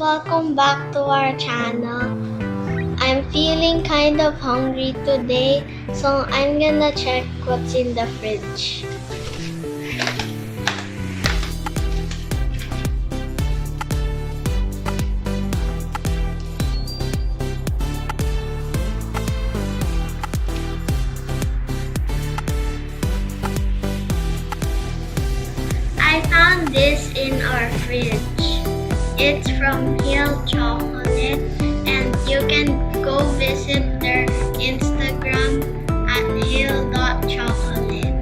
welcome back to our channel. I'm feeling kind of hungry today, so I'm gonna check what's in the fridge. I found this in our fridge. It's from hailchocolate, and you can go visit their Instagram at hail.chocolate.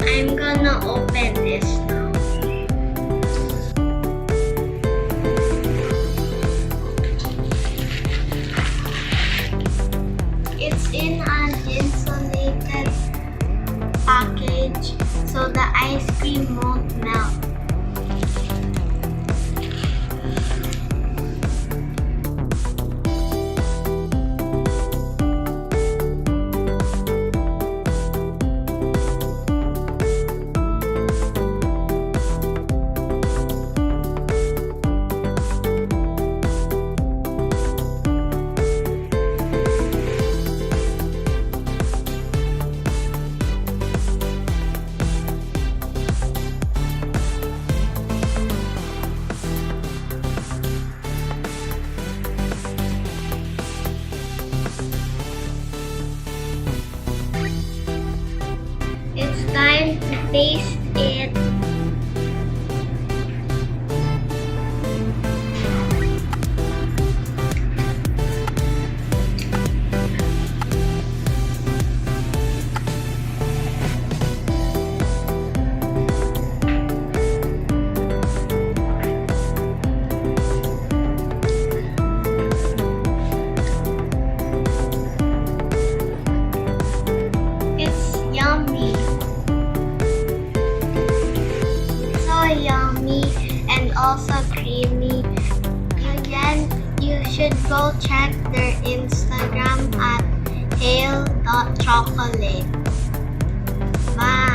I'm gonna open this now. It's in an insulated package so the ice cream won't melt. It's time to taste it. It's yummy. Yummy and also creamy. You should go check their Instagram at hail.chocolate. Bye!